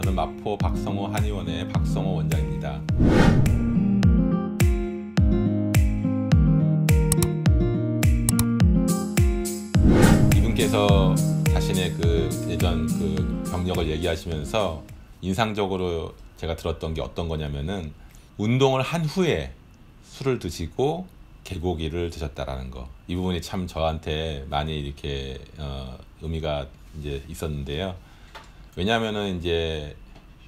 저는 마포 박성호 한의원의 박성호 원장입니다. 이분께서 자신의 예전 경력을 얘기하시면서 인상적으로 제가 들었던 게 어떤 거냐면은 운동을 한 후에 술을 드시고 개고기를 드셨다라는 거. 이 부분이 참 저한테 많이 이렇게 의미가 이제 있었는데요. 왜냐하면은 이제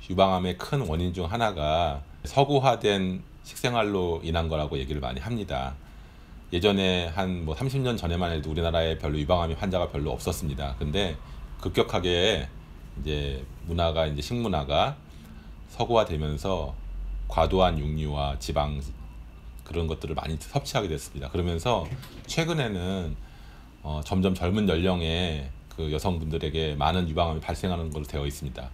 유방암의 큰 원인 중 하나가 서구화된 식생활로 인한 거라고 얘기를 많이 합니다. 예전에 한 30년 전에만 해도 우리나라에 별로 유방암 환자가 별로 없었습니다. 근데 급격하게 이제 식문화가 서구화되면서 과도한 육류와 지방 그런 것들을 많이 섭취하게 됐습니다. 그러면서 최근에는 점점 젊은 연령의 여성분들에게 많은 유방암이 발생하는 걸로 되어 있습니다.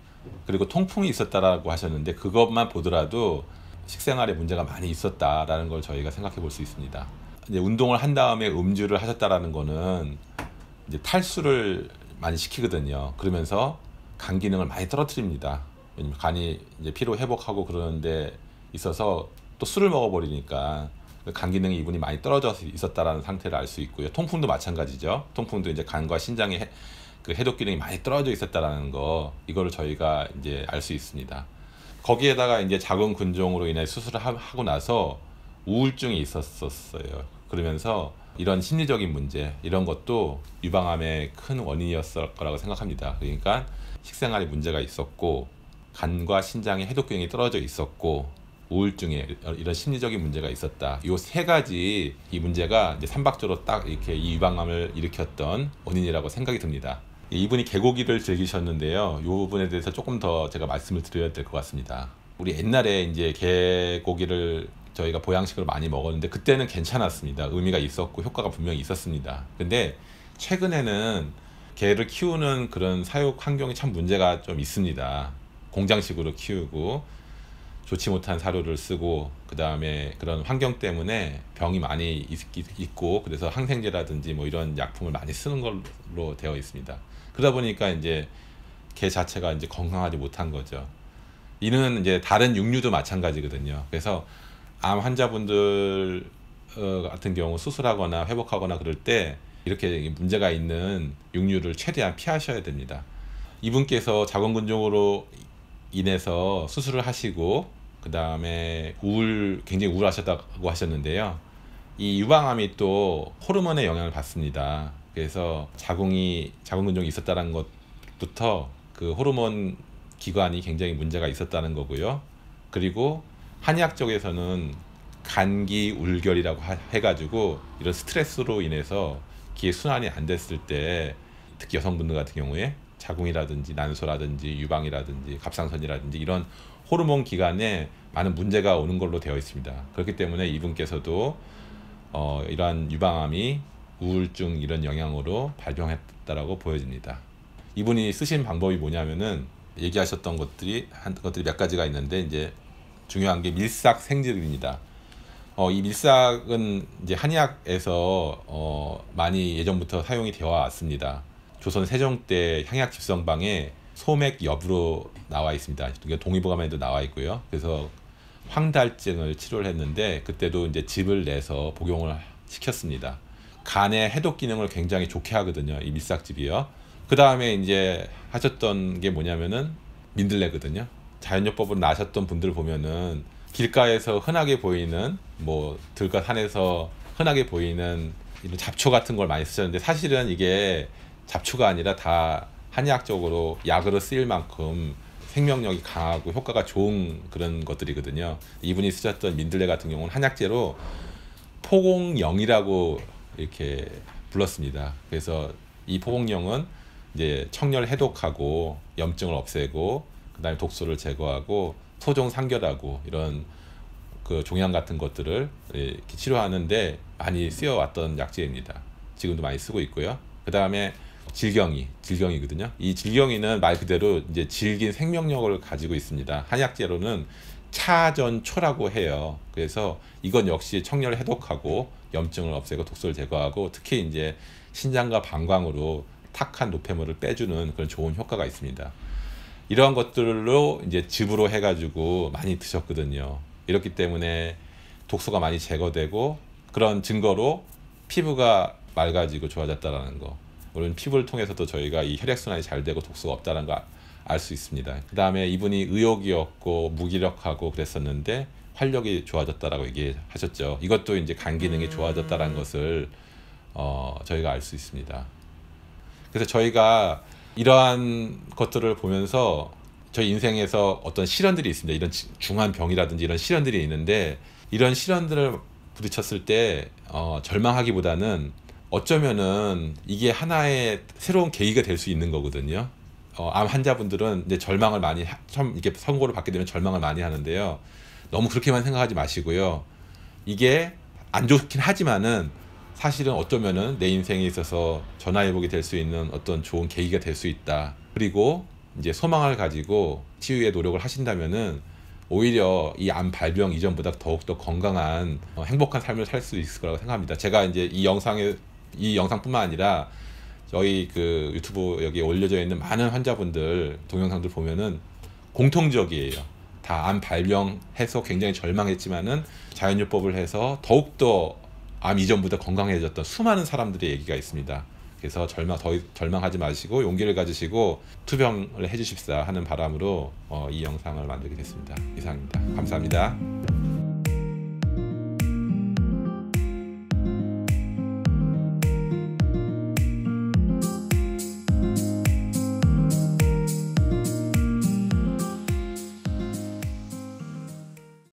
그리고 통풍이 있었다라고 하셨는데 그것만 보더라도 식생활에 문제가 많이 있었다라는 걸 저희가 생각해 볼 수 있습니다. 이제 운동을 한 다음에 음주를 하셨다라는 거는 이제 탈수를 많이 시키거든요. 그러면서 간 기능을 많이 떨어뜨립니다. 왜냐면 간이 이제 피로 회복하고 그러는데 있어서 또 술을 먹어버리니까 간 기능이 이분이 많이 떨어져 있었다라는 상태를 알 수 있고요. 통풍도 마찬가지죠. 통풍도 이제 간과 신장의 해독 기능이 많이 떨어져 있었다라는 거, 이거를 저희가 이제 알 수 있습니다. 거기에다가 이제 자궁근종으로 인해 수술을 하고 나서 우울증이 있었어요. 그러면서 이런 심리적인 문제, 이런 것도 유방암의 큰 원인이었을 거라고 생각합니다. 그러니까 식생활에 문제가 있었고, 간과 신장의 해독 기능이 떨어져 있었고, 우울증에 이런 심리적인 문제가 있었다. 이 세 가지 이 문제가 이제 삼박자로 딱 이렇게 이 유방암을 일으켰던 원인이라고 생각이 듭니다. 이분이 개고기를 즐기셨는데요. 이 부분에 대해서 조금 더 제가 말씀을 드려야 될 것 같습니다. 우리 옛날에 이제 개고기를 저희가 보양식으로 많이 먹었는데 그때는 괜찮았습니다. 의미가 있었고 효과가 분명히 있었습니다. 근데 최근에는 개를 키우는 그런 사육 환경이 참 문제가 좀 있습니다. 공장식으로 키우고 좋지 못한 사료를 쓰고, 그 다음에 그런 환경 때문에 병이 많이 있고, 그래서 항생제라든지 이런 약품을 많이 쓰는 걸로 되어 있습니다. 그러다 보니까 이제 개 자체가 이제 건강하지 못한 거죠. 이는 이제 다른 육류도 마찬가지거든요. 그래서 암 환자분들 같은 경우 수술하거나 회복하거나 그럴 때 이렇게 문제가 있는 육류를 최대한 피하셔야 됩니다. 이분께서 자궁근종으로 인해서 수술을 하시고 그 다음에 굉장히 우울하셨다고 하셨는데요. 이 유방암이 또 호르몬의 영향을 받습니다. 그래서 자궁근종이 있었다는 것부터 그 호르몬 기관이 굉장히 문제가 있었다는 거고요. 그리고 한의학 쪽에서는 간기울결이라고 해가지고 이런 스트레스로 인해서 기의 순환이 안 됐을 때, 특히 여성분들 같은 경우에 자궁이라든지 난소라든지 유방이라든지 갑상선이라든지 이런 호르몬 기관에 많은 문제가 오는 걸로 되어 있습니다. 그렇기 때문에 이분께서도 이러한 유방암이 우울증 이런 영향으로 발병했다라고 보여집니다. 이분이 쓰신 방법이 뭐냐면은 얘기하셨던 것들이 몇 가지가 있는데, 이제 중요한 게 밀싹생즙입니다. 이 밀싹은 이제 한의학에서 많이 예전부터 사용이 되어 왔습니다. 조선 세종 때 향약 집성방에 소맥엽으로 나와 있습니다. 동의보감에도 나와 있고요. 그래서 황달증을 치료를 했는데 그때도 이제 즙을 내서 복용을 시켰습니다. 간의 해독 기능을 굉장히 좋게 하거든요, 이 밀싹즙이요. 그 다음에 이제 하셨던 게 뭐냐면은 민들레거든요. 자연요법으로 나셨던 분들 보면은 길가에서 흔하게 보이는 들과 산에서 흔하게 보이는 이런 잡초 같은 걸 많이 쓰셨는데, 사실은 이게 잡초가 아니라 다 한의학적으로 약으로 쓰일 만큼 생명력이 강하고 효과가 좋은 그런 것들이거든요. 이분이 쓰셨던 민들레 같은 경우는 한약재로 포공영이라고 이렇게 불렀습니다. 그래서 이 포공영은 이제 청열 해독하고 염증을 없애고 그다음에 독소를 제거하고 소종 상결하고 이런 종양 같은 것들을 이렇게 치료하는데 많이 쓰여왔던 약재입니다. 지금도 많이 쓰고 있고요. 그 다음에 질경이거든요. 이 질경이는 말 그대로 이제 질긴 생명력을 가지고 있습니다. 한약재로는 차전초라고 해요. 그래서 이건 역시 청열 해독하고 염증을 없애고 독소를 제거하고 특히 이제 신장과 방광으로 탁한 노폐물을 빼주는 그런 좋은 효과가 있습니다. 이러한 것들로 이제 즙으로 해가지고 많이 드셨거든요. 이렇기 때문에 독소가 많이 제거되고 그런 증거로 피부가 맑아지고 좋아졌다라는 거. 물론 피부를 통해서도 저희가 이 혈액순환이 잘 되고 독소가 없다는 거 알 수 있습니다. 그 다음에 이분이 의욕이었고 무기력하고 그랬었는데 활력이 좋아졌다라고 얘기하셨죠. 이것도 이제 간 기능이 좋아졌다라는 것을 저희가 알 수 있습니다. 그래서 저희가 이러한 것들을 보면서 저희 인생에서 어떤 시련들이 있습니다. 이런 중한 병이라든지 이런 시련들이 있는데 이런 시련들을 부딪혔을 때 절망하기보다는 어쩌면은 이게 하나의 새로운 계기가 될 수 있는 거거든요. 암 환자분들은 이제 절망을 많이 처음 이렇게 선고를 받게 되면 절망을 많이 하는데요. 너무 그렇게만 생각하지 마시고요. 이게 안 좋긴 하지만은 사실은 어쩌면은 내 인생에 있어서 전화위복이 될 수 있는 어떤 좋은 계기가 될 수 있다. 그리고 이제 소망을 가지고 치유의 노력을 하신다면은 오히려 이 암 발병 이전보다 더욱더 건강한 행복한 삶을 살 수 있을 거라고 생각합니다. 제가 이제 이 영상뿐만 아니라 저희 그 유튜브 여기 올려져 있는 많은 환자분들 동영상들 보면은 공통적이에요. 다 암 발병해서 굉장히 절망했지만은 자연요법을 해서 더욱더 암 이전보다 건강해졌던 수많은 사람들의 얘기가 있습니다. 그래서 더 절망하지 마시고 용기를 가지시고 투병을 해주십사 하는 바람으로 이 영상을 만들게 됐습니다. 이상입니다. 감사합니다.